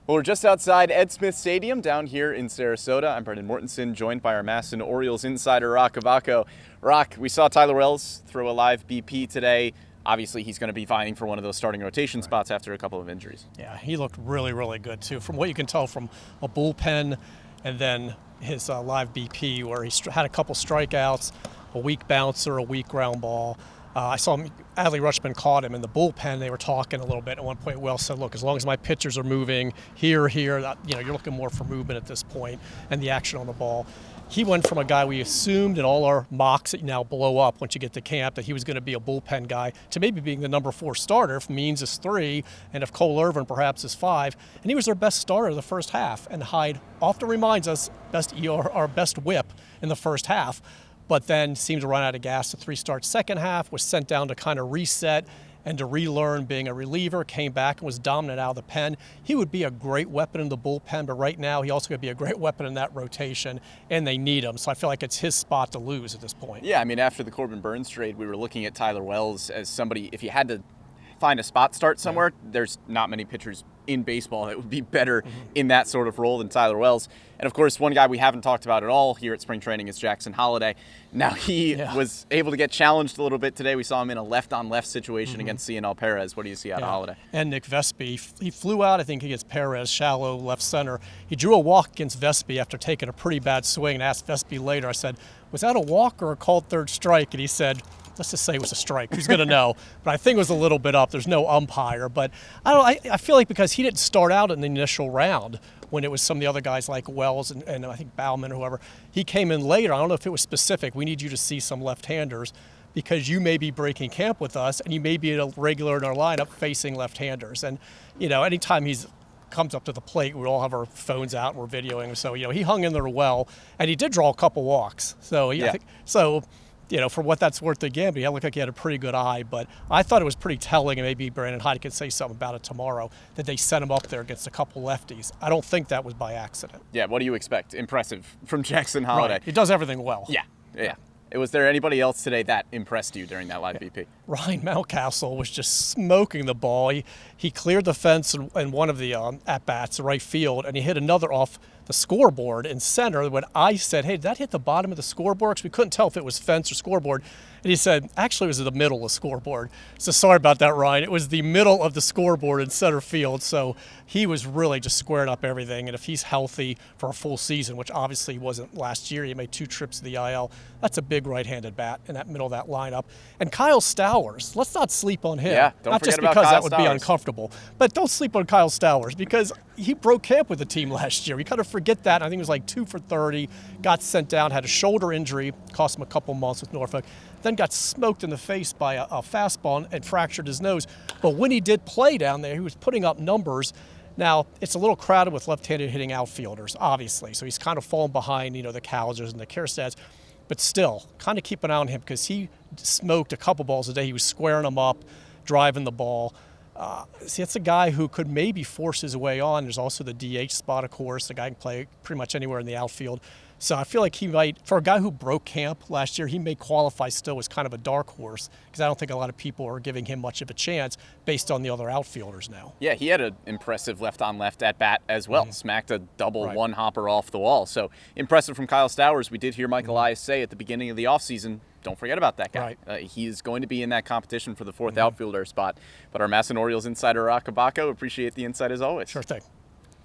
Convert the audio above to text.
Well, we're just outside Ed Smith Stadium down here in Sarasota. I'm Brendan Mortensen, joined by our MASN Orioles insider, Roch Kubatko. Roch, we saw Tyler Wells throw a live BP today. Obviously, he's going to be vying for one of those starting rotation spots after a couple of injuries. Yeah, he looked really, really good, too. From what you can tell from a bullpen and then his live BP, where he had a couple strikeouts, a weak bouncer, a weak ground ball. I saw Adley Rutschman caught him in the bullpen. They were talking a little bit. At one point, Wells said, look, as long as my pitchers are moving here, you're looking more for movement at this point and the action on the ball. He went from a guy we assumed in all our mocks that now blow up once you get to camp that he was going to be a bullpen guy to maybe being the number 4 starter if Means is 3 and if Cole Irvin perhaps is 5. And he was their best starter the first half. And Hyde often reminds us best ER, our best whip in the first half, but then seemed to run out of gas to 3 starts second half, was sent down to kind of reset and to relearn being a reliever, came back and was dominant out of the pen. He would be a great weapon in the bullpen, but right now he also could be a great weapon in that rotation, and they need him. So I feel like it's his spot to lose at this point. Yeah, I mean, after the Corbin Burns trade, we were looking at Tyler Wells as somebody, if you had to find a spot start somewhere, there's not many pitchers in baseball that would be better in that sort of role than Tyler Wells. And of course, one guy we haven't talked about at all here at spring training is Jackson Holliday. Now he was able to get challenged a little bit today. We saw him in a left-on-left situation against Cianel Perez. What do you see out of Holliday? And Nick Vespi, he flew out, I think, against Perez, shallow left center. He drew a walk against Vespi after taking a pretty bad swing and asked Vespi later, I said, was that a walk or a called third strike? And he said, let's just say it was a strike. Who's going to know? But I think it was a little bit up. There's no umpire. But I feel like because he didn't start out in the initial round when it was some of the other guys like Wells and I think Bauman or whoever, he came in later. I don't know if it was specific. We need you to see some left-handers because you may be breaking camp with us and you may be a regular in our lineup facing left-handers. And, anytime he's comes up to the plate, we all have our phones out and we're videoing. So, he hung in there well. And he did draw a couple walks. So, I think, for what that's worth again, but he looked like he had a pretty good eye. But I thought it was pretty telling, and maybe Brandon Hyde could say something about it tomorrow, that they sent him up there against a couple lefties. I don't think that was by accident. Yeah, what do you expect? Impressive from Jackson Holliday. Right. He does everything well. Yeah. Was there anybody else today that impressed you during that live BP? Ryan Mountcastle was just smoking the ball. He cleared the fence in one of the at-bats, right field, and he hit another off the scoreboard in center when I said, hey, did that hit the bottom of the scoreboard? Because we couldn't tell if it was fence or scoreboard. And he said, actually, it was in the middle of the scoreboard. So sorry about that, Ryan. It was the middle of the scoreboard in center field. So he was really just squaring up everything. And if he's healthy for a full season, which obviously he wasn't last year, he made 2 trips to the IL. That's a big right-handed bat in that middle of that lineup. And Kyle Stowers, let's not sleep on him. Yeah, don't not forget just about because Kyle that would Stowers. be uncomfortable, but don't sleep on Kyle Stowers because he broke camp with the team last year. We kind of forget that. I think it was like 2 for 30, got sent down, had a shoulder injury, cost him a couple months with Norfolk, then got smoked in the face by a fastball and fractured his nose. But when he did play down there, he was putting up numbers. Now, it's a little crowded with left-handed hitting outfielders, obviously, so he's kind of fallen behind, the Calgers and the Kierstadts. But still, kind of keep an eye on him because he smoked a couple balls a day. He was squaring them up, driving the ball. It's a guy who could maybe force his way on. There's also the DH spot, of course. The guy can play pretty much anywhere in the outfield. So I feel like he might, for a guy who broke camp last year, he may qualify still as kind of a dark horse because I don't think a lot of people are giving him much of a chance based on the other outfielders now. Yeah, he had an impressive left-on-left at-bat as well. Smacked a double one-hopper off the wall. So impressive from Kyle Stowers. We did hear Mike Elias say at the beginning of the offseason, don't forget about that guy. He is going to be in that competition for the 4th outfielder spot. But our MASN Orioles insider, Roch Kubatko, appreciate the insight as always. Sure thing.